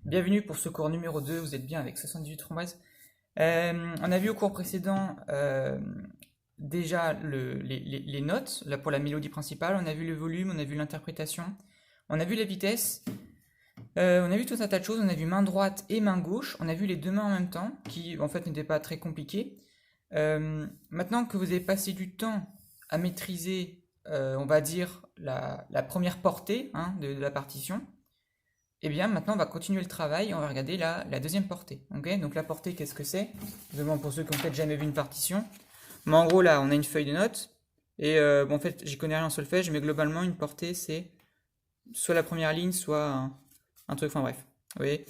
Bienvenue pour ce cours numéro 2, vous êtes bien avec 78 framboises. On a vu au cours précédent déjà les notes là pour la mélodie principale, on a vu le volume, on a vu l'interprétation, on a vu la vitesse, on a vu tout un tas de choses, on a vu main droite et main gauche, on a vu les deux mains en même temps, qui en fait n'étaient pas très compliqués. Maintenant que vous avez passé du temps à maîtriser, on va dire, la première portée de la partition, et bien maintenant on va continuer le travail et on va regarder la deuxième portée. Okay, donc la portée, qu'est-ce que c'est? Vraiment pour ceux qui n'ont peut-être jamais vu une partition. Mais en gros là on a une feuille de notes et bon, en fait j'y connais rien en solfège, mais globalement une portée c'est soit la première ligne, soit un truc, enfin bref. Vous voyez,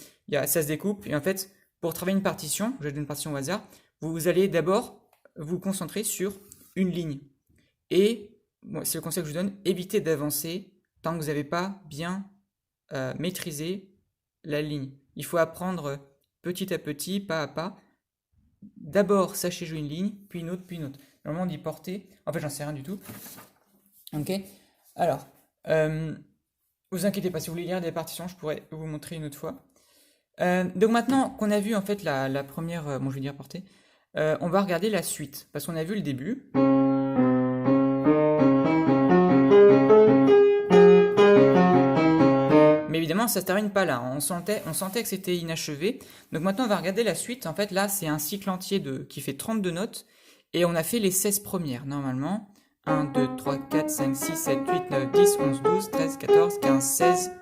ça se découpe et en fait pour travailler une partition, je donne une partition au hasard, vous allez d'abord vous concentrer sur une ligne. Et bon, c'est le conseil que je vous donne, évitez d'avancer tant que vous n'avez pas bien maîtriser la ligne. Il faut apprendre petit à petit, pas à pas. D'abord, sachez jouer une ligne, puis une autre, puis une autre. Normalement, on dit porter. En fait, j'en sais rien du tout. Ok. Alors, vous inquiétez pas, si vous voulez lire des partitions, je pourrais vous montrer une autre fois. Donc maintenant qu'on a vu en fait la première, bon, je vais dire portée, on va regarder la suite, parce qu'on a vu le début. Mais évidemment, ça ne se termine pas là. On sentait que c'était inachevé. Donc maintenant, on va regarder la suite. En fait, là, c'est un cycle entier qui fait 32 notes. Et on a fait les 16 premières, normalement. 1, 2, 3, 4, 5, 6, 7, 8, 9, 10, 11, 12, 13, 14, 15, 16,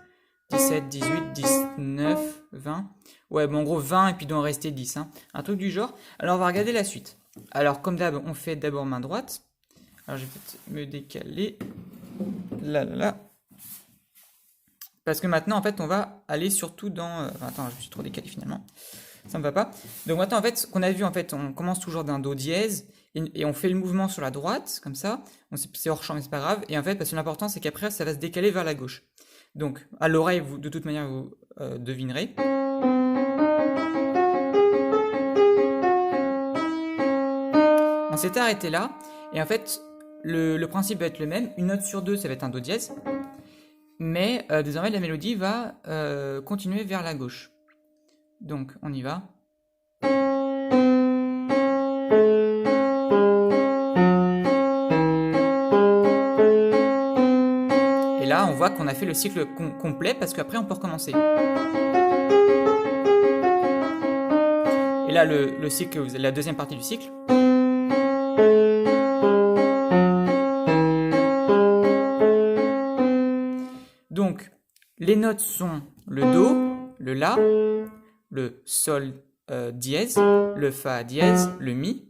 17, 18, 19, 20. Ouais, bon, en gros, 20 et puis il doit en rester 10. Un truc du genre. Alors, on va regarder la suite. Alors, comme d'hab, on fait d'abord main droite. Alors, je vais peut-être me décaler. Là. Parce que maintenant, en fait, on va aller surtout dans... attends, je me suis trop décalé finalement. Ça me va pas. Donc maintenant, en fait, ce qu'on a vu, en fait, on commence toujours d'un do dièse et on fait le mouvement sur la droite, comme ça. C'est hors champ, mais c'est pas grave. Et en fait, parce que l'important, c'est qu'après, ça va se décaler vers la gauche. Donc, à l'oreille, vous, de toute manière, vous devinerez. On s'était arrêté là. Et en fait, le principe va être le même. Une note sur deux, ça va être un do dièse. Mais désormais la mélodie va continuer vers la gauche. Donc on y va. Et là on voit qu'on a fait le cycle complet parce qu'après on peut recommencer. Et là le cycle, la deuxième partie du cycle. Donc, les notes sont le Do, le La, le Sol dièse, le Fa dièse, le Mi,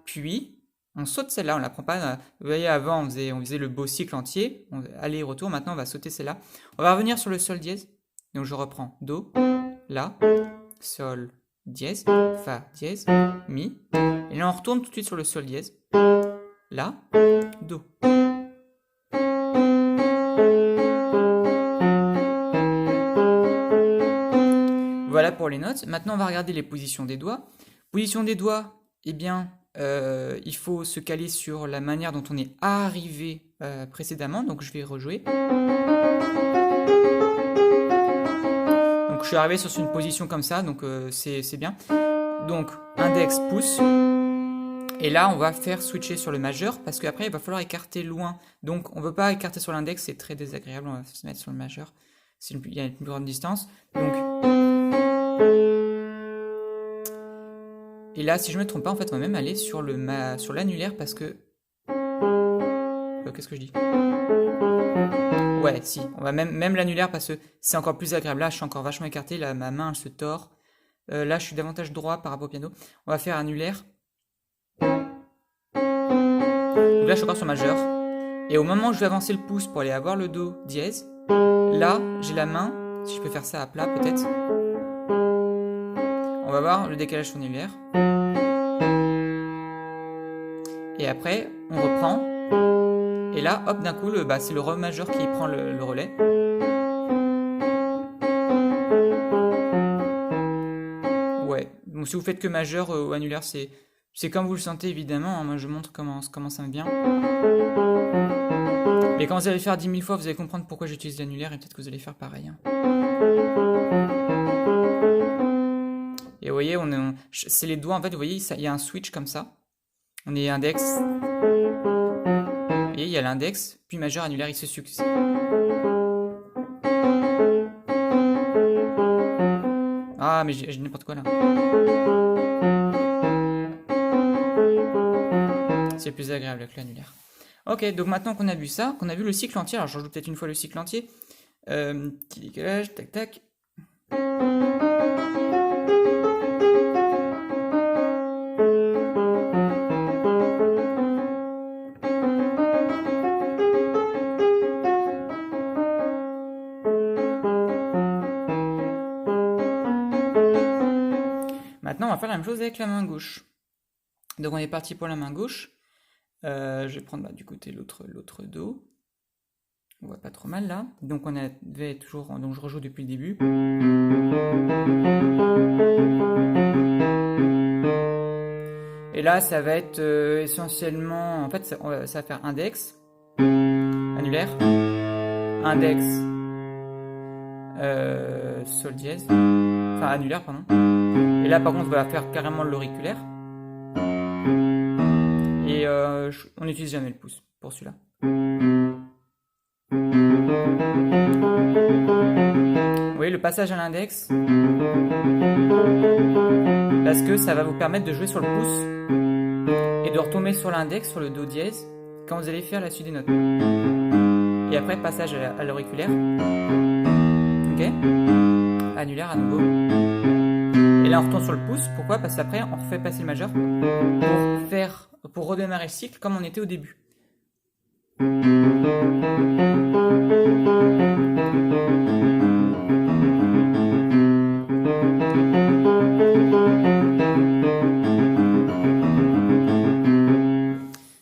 puis on saute celle-là, on ne la prend pas. Vous voyez, avant, on faisait le beau cycle entier, aller-retour, maintenant on va sauter celle-là. On va revenir sur le Sol dièse, donc je reprends Do, La, Sol dièse, Fa dièse, Mi, et là on retourne tout de suite sur le Sol dièse, La, Do. Voilà pour les notes. Maintenant, on va regarder les positions des doigts. Position des doigts, eh bien, il faut se caler sur la manière dont on est arrivé précédemment. Donc, je vais rejouer. Donc, je suis arrivé sur une position comme ça, donc c'est bien. Donc, index, pouce. Et là, on va faire switcher sur le majeur, parce qu'après, il va falloir écarter loin. Donc, on ne veut pas écarter sur l'index, c'est très désagréable. On va se mettre sur le majeur. Il y a une plus grande distance. Donc... Et là, si je me trompe pas, en fait, on va même aller sur l'annulaire parce que... qu'est-ce que je dis? Ouais, si. On va même l'annulaire parce que c'est encore plus agréable. Là, je suis encore vachement écarté. Là, ma main, elle se tord. Là, je suis davantage droit par rapport au piano. On va faire annulaire. Donc là, je suis encore sur majeur. Et au moment où je vais avancer le pouce pour aller avoir le Do dièse, là, j'ai la main. Si je peux faire ça à plat, peut-être. On va voir le décalage sur l'annulaire. Et après, on reprend. Et là, hop, d'un coup, c'est le Re majeur qui prend le relais. Ouais. Bon, si vous faites que majeur ou annulaire, c'est comme vous le sentez, évidemment. Moi, je montre comment ça me vient. Mais quand vous allez faire 10 000 fois, vous allez comprendre pourquoi j'utilise l'annulaire et peut-être que vous allez faire pareil. C'est les doigts, en fait, vous voyez, il y a un switch comme ça. On est index, et il y a l'index, puis majeur, annulaire, il se succèdent. Ah, mais j'ai n'importe quoi là. C'est plus agréable que l'annulaire. Ok, donc maintenant qu'on a vu ça, qu'on a vu le cycle entier, alors je rejoue peut-être une fois le cycle entier. Petit décalage, tac tac. Maintenant, on va faire la même chose avec la main gauche. Donc on est parti pour la main gauche. Je vais prendre du côté l'autre Do. On voit pas trop mal là. Donc on avait toujours, donc je rejoue depuis le début. Et là, ça va être essentiellement, en fait, ça va faire index, annulaire, index, sol dièse, enfin annulaire, pardon. Et là, par contre, on va faire carrément l'auriculaire. Et on n'utilise jamais le pouce pour celui-là. Vous voyez le passage à l'index, parce que ça va vous permettre de jouer sur le pouce et de retomber sur l'index, sur le Do dièse, quand vous allez faire la suite des notes. Et après, passage à l'auriculaire. Ok. Annulaire à nouveau. Et là, on retourne sur le pouce. Pourquoi? Parce qu'après, on refait passer le majeur pour redémarrer le cycle comme on était au début.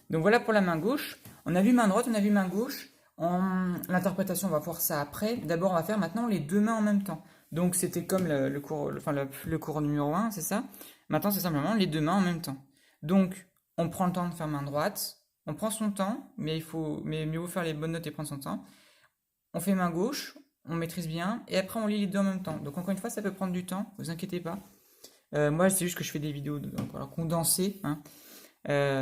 Donc voilà pour la main gauche. On a vu main droite, on a vu main gauche. L'interprétation, on va voir ça après. D'abord, on va faire maintenant les deux mains en même temps. Donc c'était comme le cours numéro 1, c'est ça. Maintenant, c'est simplement les deux mains en même temps. Donc, on prend le temps de faire main droite. On prend son temps, mais mieux vaut faire les bonnes notes et prendre son temps. On fait main gauche, on maîtrise bien, et après on lit les deux en même temps. Donc encore une fois, ça peut prendre du temps, ne vous inquiétez pas. Moi, c'est juste que je fais des vidéos condensées, hein,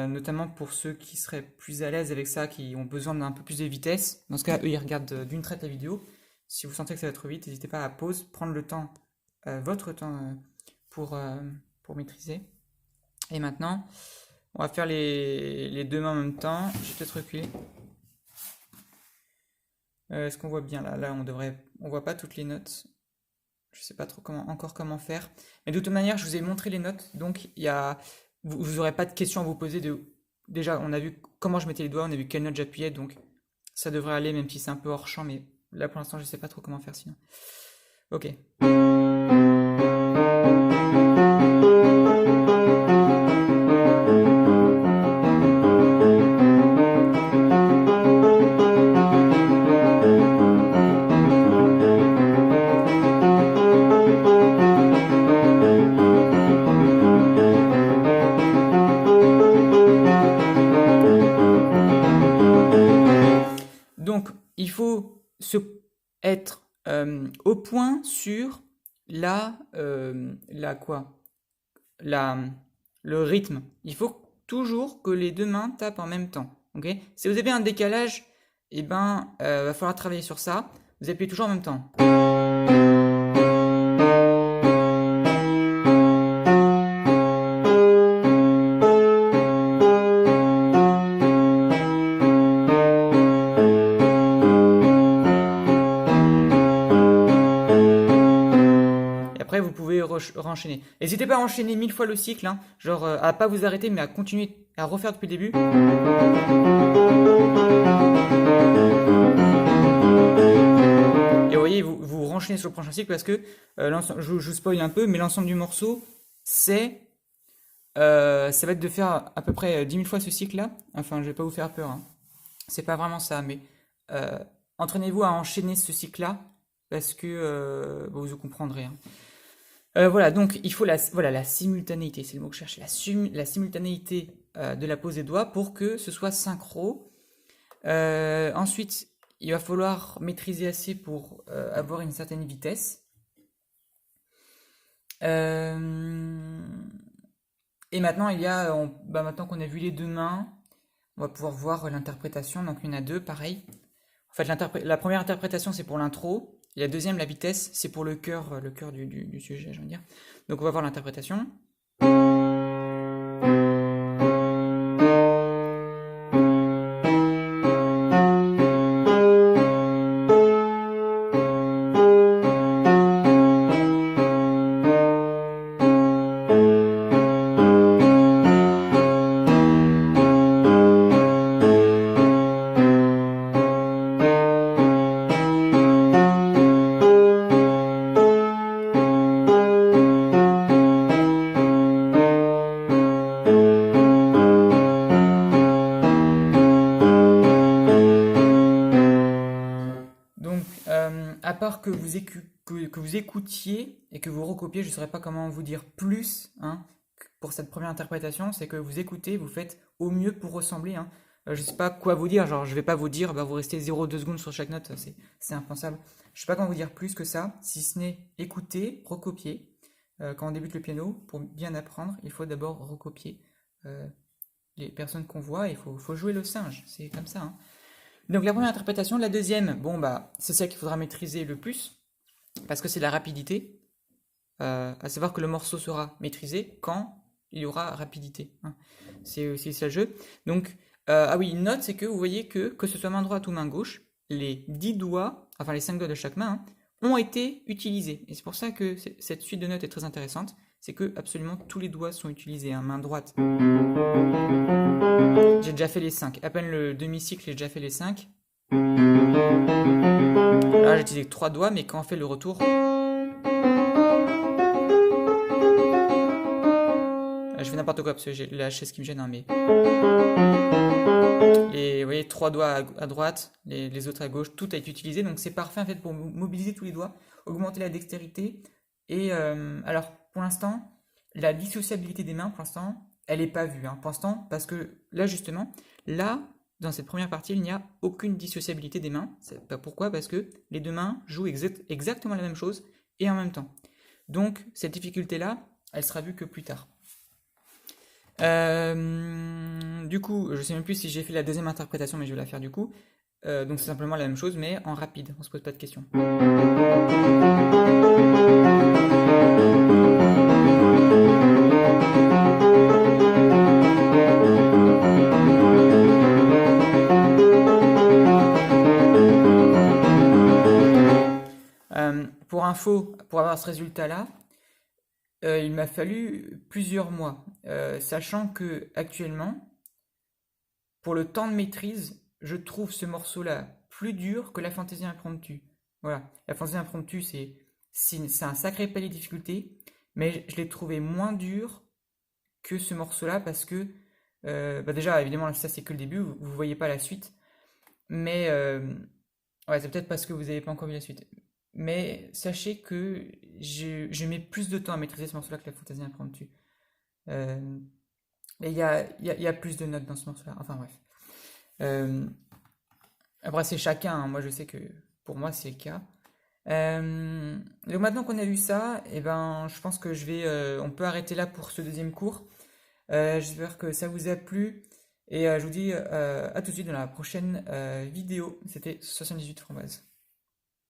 notamment pour ceux qui seraient plus à l'aise avec ça, qui ont besoin d'un peu plus de vitesse. Dans ce cas, eux, ils regardent d'une traite la vidéo. Si vous sentez que ça va trop vite, n'hésitez pas à pause, prendre le temps, votre temps pour maîtriser. Et maintenant, on va faire les deux mains en même temps. Je vais peut-être reculer. Est-ce qu'on voit bien là? Là, on voit pas toutes les notes. Je sais pas trop comment faire. Mais de toute manière, je vous ai montré les notes. Donc, vous n'aurez pas de questions à vous poser. Déjà, on a vu comment je mettais les doigts, on a vu quelle note j'appuyais. Donc, ça devrait aller, même si c'est un peu hors champ. Mais là, pour l'instant, je sais pas trop comment faire sinon. Ok. Donc, il faut être au point sur le rythme. Il faut toujours que les deux mains tapent en même temps. Okay, si vous avez un décalage, eh ben, va falloir travailler sur ça. Vous appuyez toujours en même temps. Vous pouvez renchaîner. N'hésitez pas à enchaîner 1000 fois le cycle, hein, genre à pas vous arrêter, mais à continuer à refaire depuis le début. Et vous voyez, vous renchaînez sur le prochain cycle parce que je vous spoil un peu, mais l'ensemble du morceau, ça va être de faire à peu près 10 000 fois ce cycle-là. Enfin, je vais pas vous faire peur, hein. C'est pas vraiment ça, mais entraînez-vous à enchaîner ce cycle-là parce que vous comprendrez, hein. Voilà, donc il faut la simultanéité, c'est le mot que je cherche, la simultanéité de la pose des doigts pour que ce soit synchro. Ensuite, il va falloir maîtriser assez pour avoir une certaine vitesse. Et maintenant, maintenant qu'on a vu les deux mains, on va pouvoir voir l'interprétation. Donc, il y en a deux, pareil. En fait, la première interprétation, c'est pour l'intro. Et la deuxième, la vitesse, c'est pour le cœur du sujet, je veux dire. Donc, on va voir l'interprétation. Donc, à part que vous écoutiez et que vous recopiez, je ne saurais pas comment vous dire plus, hein, pour cette première interprétation, c'est que vous écoutez, vous faites au mieux pour ressembler, hein. Je ne sais pas quoi vous dire, genre je vais pas vous dire, bah, vous restez 0,2 secondes sur chaque note, c'est impensable. Je ne sais pas comment vous dire plus que ça, si ce n'est écouter, recopier. Quand on débute le piano, pour bien apprendre, il faut d'abord recopier euh, les personnes qu'on voit, faut jouer le singe, c'est comme ça, hein. Donc la première interprétation, la deuxième, bon bah c'est celle qu'il faudra maîtriser le plus, parce que c'est la rapidité, à savoir que le morceau sera maîtrisé quand il y aura rapidité, hein. C'est aussi ça le jeu. Donc, ah oui, une note, c'est que vous voyez que ce soit main droite ou main gauche, les 10 doigts, enfin les 5 doigts de chaque main, hein, ont été utilisés. Et c'est pour ça que cette suite de notes est très intéressante, c'est que absolument tous les doigts sont utilisés, hein. Main droite, j'ai déjà fait les 5. À peine le demi-cycle, j'ai déjà fait les 5. Là, j'ai utilisé 3 doigts, mais quand on fait le retour, je fais n'importe quoi parce que j'ai la chaise qui me gêne, hein, mais vous voyez, 3 doigts à droite, les autres à gauche, tout a été utilisé, donc c'est parfait en fait pour mobiliser tous les doigts, augmenter la dextérité. Et alors, pour l'instant, la dissociabilité des mains, pour l'instant, elle n'est pas vue, hein, pour l'instant, parce que là justement, là, dans cette première partie, il n'y a aucune dissociabilité des mains. Pourquoi? Parce que les deux mains jouent exactement la même chose et en même temps. Donc, cette difficulté-là, elle sera vue que plus tard. Du coup, je sais même plus si j'ai fait la deuxième interprétation, mais je vais la faire du coup. Donc c'est simplement la même chose, mais en rapide, on se pose pas de questions. Pour info, pour avoir ce résultat-là, il m'a fallu plusieurs mois, sachant que actuellement, pour le temps de maîtrise, je trouve ce morceau-là plus dur que la fantaisie impromptue. Voilà, la fantaisie impromptue, c'est un sacré palier de difficulté, mais je l'ai trouvé moins dur que ce morceau-là parce que, bah déjà, évidemment, ça c'est que le début, vous voyez pas la suite, mais ouais, c'est peut-être parce que vous n'avez pas encore vu la suite. Mais sachez que je mets plus de temps à maîtriser ce morceau-là que la fantaisie impromptue. Euh, et il y a plus de notes dans ce morceau-là. Enfin bref. Euh, Après, c'est chacun, hein. Moi, je sais que pour moi, c'est le cas. Donc maintenant qu'on a vu ça, eh ben, je pense que on peut arrêter là pour ce deuxième cours. J'espère que ça vous a plu. Et je vous dis à tout de suite dans la prochaine vidéo. C'était 78 framboises.